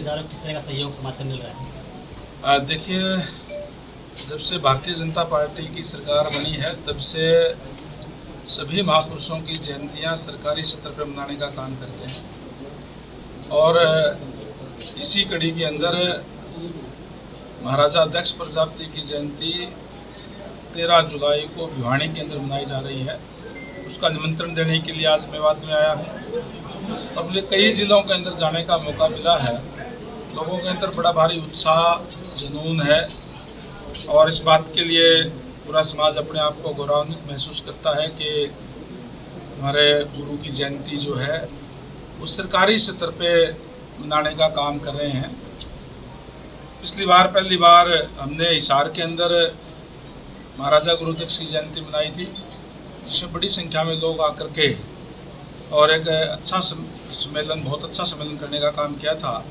किस तरह का सहयोग समाज का मिल रहा है? देखिए, जब से भारतीय जनता पार्टी की सरकार बनी है तब से सभी महापुरुषों की जयंतियां सरकारी स्तर पर मनाने का काम करते हैं और इसी कड़ी के अंदर महाराजा अध्यक्ष प्रजापति की जयंती 13 जुलाई को भिवानी के अंदर मनाई जा रही है। उसका निमंत्रण देने के लिए आज मेवात में आया हूँ और मुझे कई जिलों के अंदर जाने का मौका मिला है। लोगों के अंदर बड़ा भारी उत्साह जुनून है और इस बात के लिए पूरा समाज अपने आप को गौरवान्वित महसूस करता है कि हमारे गुरु की जयंती जो है वो सरकारी स्तर पे मनाने का काम कर रहे हैं। पिछली बार पहली बार हमने हिसार के अंदर महाराजा गुरुदत्त की जयंती मनाई थी, जिसमें बड़ी संख्या में लोग आकर के और एक अच्छा सम्मेलन, बहुत अच्छा सम्मेलन करने का काम किया था।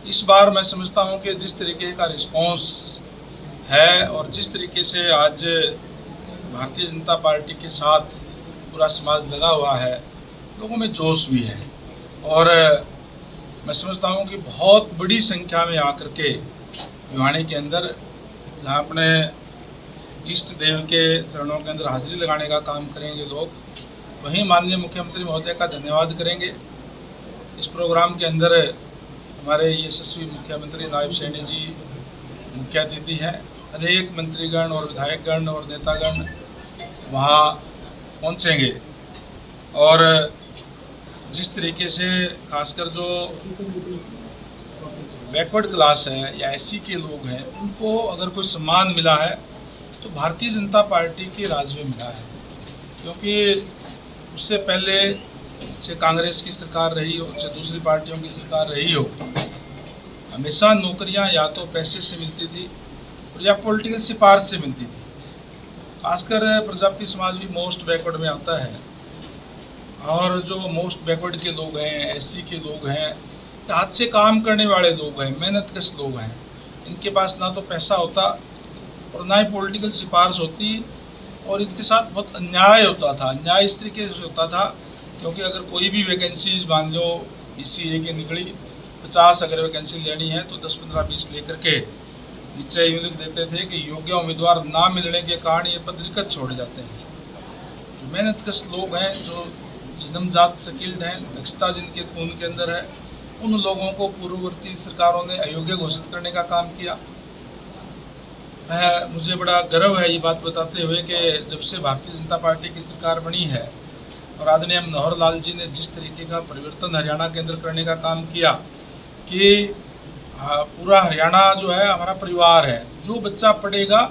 इस बार मैं समझता हूं कि जिस तरीके का रिस्पांस है और जिस तरीके से आज भारतीय जनता पार्टी के साथ पूरा समाज लगा हुआ है, लोगों में जोश भी है और मैं समझता हूं कि बहुत बड़ी संख्या में आकर के भिवानी के अंदर जहां अपने इष्ट देव के चरणों के अंदर हाजिरी लगाने का काम करेंगे लोग, वहीं माननीय मुख्यमंत्री महोदय का धन्यवाद करेंगे। इस प्रोग्राम के अंदर हमारे यशस्वी मुख्यमंत्री नायब सैनी जी मुख्य अतिथि हैं। अनेक मंत्रीगण और विधायकगण और नेतागण वहाँ पहुँचेंगे और जिस तरीके से खासकर जो बैकवर्ड क्लास है या एससी के लोग हैं, उनको अगर कोई सम्मान मिला है तो भारतीय जनता पार्टी के राज में मिला है, क्योंकि उससे पहले चाहे कांग्रेस की सरकार रही हो, चाहे दूसरी पार्टियों की सरकार रही हो, हमेशा नौकरियां या तो पैसे से मिलती थी और या पॉलिटिकल सिफारिश से मिलती थी। खासकर प्रजापति समाज भी मोस्ट बैकवर्ड में आता है और जो मोस्ट बैकवर्ड के लोग हैं, एससी के लोग हैं, हाथ से काम करने वाले लोग हैं, मेहनतकश लोग हैं, इनके पास ना तो पैसा होता और ना ही पॉलिटिकल सिफारिश होती और इसके साथ बहुत अन्याय होता था। अन्याय इस तरीके से होता था क्योंकि अगर कोई भी वैकेंसीज मान लो BCA की निकली, 50 अगर वैकेंसी लेनी है तो 10, 15, 20 लेकर के नीचे यूँ लिख देते थे कि योग्य उम्मीदवार ना मिलने के कारण ये पद रिक्त छोड़ जाते हैं। जो मेहनतकश लोग हैं, जो जन्मजात स्किल्ड हैं, दक्षता जिनके खून के अंदर है, उन लोगों को पूर्ववर्ती सरकारों ने अयोग्य घोषित करने का काम किया। मुझे बड़ा गर्व है ये बात बताते हुए कि जब से भारतीय जनता पार्टी की सरकार बनी है और आदरणीय मनोहर लाल जी ने जिस तरीके का परिवर्तन हरियाणा के अंदर करने का काम किया कि पूरा हरियाणा जो है हमारा परिवार है, जो बच्चा पढ़ेगा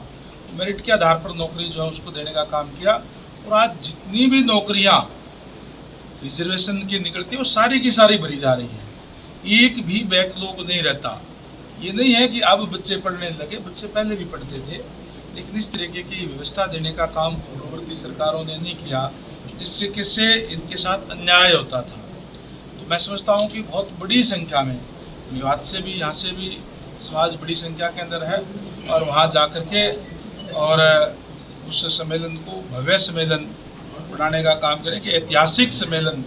मेरिट के आधार पर नौकरी जो है उसको देने का काम किया और आज जितनी भी नौकरियां रिजर्वेशन की निकलती है वो सारी की सारी भरी जा रही हैं। एक भी बैकलॉग नहीं रहता। ये नहीं है कि अब बच्चे पढ़ने लगे, बच्चे पहले भी पढ़ते थे, लेकिन इस तरीके की व्यवस्था देने का काम पूर्ववर्ती सरकारों ने नहीं किया, जिससे इनके साथ अन्याय होता था। तो मैं समझता हूँ कि बहुत बड़ी संख्या में मेवात से भी, यहाँ से भी समाज बड़ी संख्या के अंदर है और वहाँ जा कर के और उस सम्मेलन को भव्य सम्मेलन बनाने का काम करें कि ऐतिहासिक सम्मेलन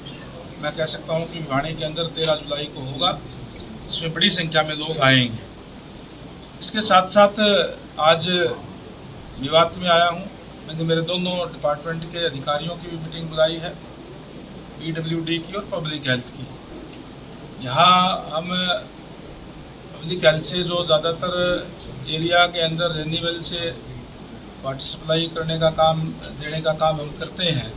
मैं कह सकता हूँ कि भिवानी के अंदर 13 जुलाई को होगा, जिसमें बड़ी संख्या में लोग आएंगे। इसके साथ साथ आज मेवात में आया हूँ, मैंने मेरे दोनों डिपार्टमेंट के अधिकारियों की भी मीटिंग बुलाई है, PWD की और पब्लिक हेल्थ की। यहाँ हम पब्लिक हेल्थ से जो ज़्यादातर एरिया के अंदर रेन्यूएबल से वाटर सप्लाई करने का काम, देने का काम हम करते हैं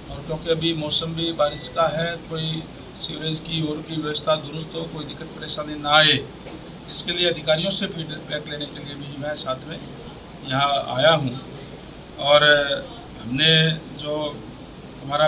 और क्योंकि अभी मौसम भी बारिश का है, कोई सीवरेज की और की व्यवस्था दुरुस्त हो, कोई दिक्कत परेशानी ना आए, इसके लिए अधिकारियों से फीडबैक लेने के लिए भी मैं साथ में यहाँ आया हूँ। और हमने जो हमारा